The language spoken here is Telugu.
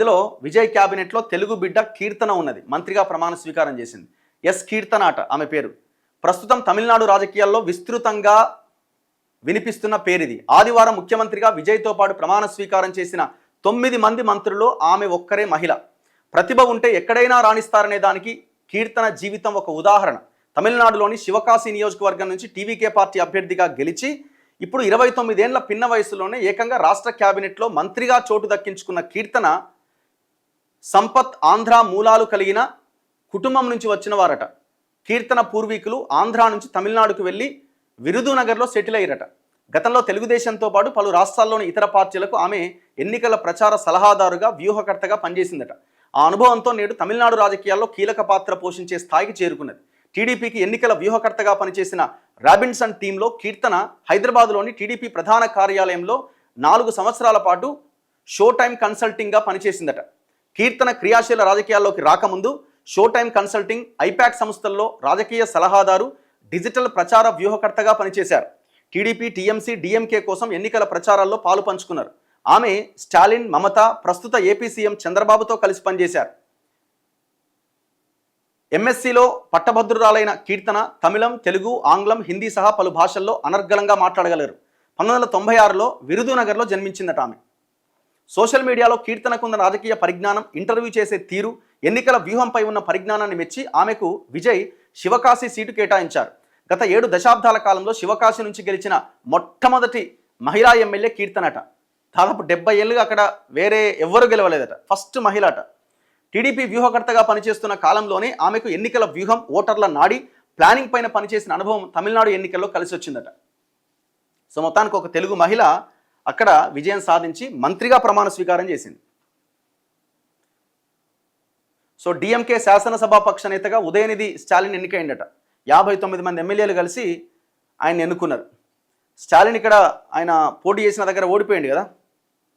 ఇందులో విజయ్ క్యాబినెట్లో తెలుగు బిడ్డ కీర్తన ఉన్నది, మంత్రిగా ప్రమాణ స్వీకారం చేసింది. కీర్తన అట ఆమె పేరు. ప్రస్తుతం తమిళనాడు రాజకీయాల్లో విస్తృతంగా వినిపిస్తున్న పేరిది. ఆదివారం ముఖ్యమంత్రిగా విజయ్తో పాటు ప్రమాణ స్వీకారం చేసిన 9 మంది మంత్రుల్లో ఆమె ఒక్కరే మహిళ. ప్రతిభ ఉంటే ఎక్కడైనా రాణిస్తారనే దానికి కీర్తన జీవితం ఒక ఉదాహరణ. తమిళనాడులోని శివకాశి నియోజకవర్గం నుంచి టీవీకే పార్టీ అభ్యర్థిగా గెలిచి ఇప్పుడు 29 ఏళ్ల పిన్న వయసులోనే ఏకంగా రాష్ట్ర క్యాబినెట్లో మంత్రిగా చోటు దక్కించుకున్న కీర్తన సంపత్ ఆంధ్ర మూలాలు కలిగిన కుటుంబం నుంచి వచ్చిన వారట. కీర్తన పూర్వీకులు ఆంధ్ర నుంచి తమిళనాడుకు వెళ్ళి విరుదునగర్లో సెటిల్ అయ్యారట. గతంలో తెలుగుదేశంతో పాటు పలు రాష్ట్రాల్లోని ఇతర పార్టీలకు ఆమె ఎన్నికల ప్రచార సలహాదారుగా, వ్యూహకర్తగా పనిచేసిందట. ఆ అనుభవంతో నేడు తమిళనాడు రాజకీయాల్లో కీలక పాత్ర పోషించే స్థాయికి చేరుకున్నది. టీడీపీకి ఎన్నికల వ్యూహకర్తగా పనిచేసిన రాబిన్సన్ టీంలో కీర్తన హైదరాబాద్లోని టీడీపీ ప్రధాన కార్యాలయంలో 4 సంవత్సరాల పాటు షో టైమ్ కన్సల్టింగ్గా పనిచేసిందట. కీర్తన క్రియాశీల రాజకీయాల్లోకి రాకముందు షో టైమ్ కన్సల్టింగ్, ఐపాక్ సంస్థల్లో రాజకీయ సలహాదారు, డిజిటల్ ప్రచార వ్యూహకర్తగా పనిచేశారు. టీడీపీ, టీఎంసీ, డీఎంకే కోసం ఎన్నికల ప్రచారాల్లో పాలు పంచుకున్నారు. ఆమె స్టాలిన్, మమత, ప్రస్తుత ఏపీ సీఎం చంద్రబాబుతో కలిసి పనిచేశారు. ఎంఎస్సీలో పట్టభద్రురాలైన కీర్తన తమిళం, తెలుగు, ఆంగ్లం, హిందీ సహా పలు భాషల్లో అనర్గళంగా మాట్లాడగలరు. 1996లో విరుదునగర్లో జన్మించిందట ఆమె. సోషల్ మీడియాలో కీర్తనకున్న రాజకీయ పరిజ్ఞానం, ఇంటర్వ్యూ చేసే తీరు, ఎన్నికల వ్యూహంపై ఉన్న పరిజ్ఞానాన్ని మెచ్చి ఆమెకు విజయ్ శివకాశి సీటు కేటాయించారు. గత 7 దశాబ్దాల కాలంలో శివకాశి నుంచి గెలిచిన మొట్టమొదటి మహిళా ఎమ్మెల్యే కీర్తనట. దాదాపు 70 ఏళ్ళుగా అక్కడ వేరే ఎవ్వరూ గెలవలేదట. ఫస్ట్ మహిళ అట. టీడీపీ వ్యూహకర్తగా పనిచేస్తున్న కాలంలోనే ఆమెకు ఎన్నికల వ్యూహం, ఓటర్ల నాడి, ప్లానింగ్ పైన పనిచేసిన అనుభవం తమిళనాడు ఎన్నికల్లో కలిసి వచ్చిందట. సో మొత్తానికి ఒక తెలుగు మహిళ అక్కడ విజయం సాధించి మంత్రిగా ప్రమాణ స్వీకారం చేసింది. సో డిఎంకే శాసనసభాపక్ష నేతగా ఉదయనిధి స్టాలిన్ ఎన్నికైందట. 59 మంది ఎమ్మెల్యేలు కలిసి ఆయన ఎన్నుకున్నారు. స్టాలిన్ ఇక్కడ ఆయన పోటీ చేసిన దగ్గర ఓడిపోయింది కదా.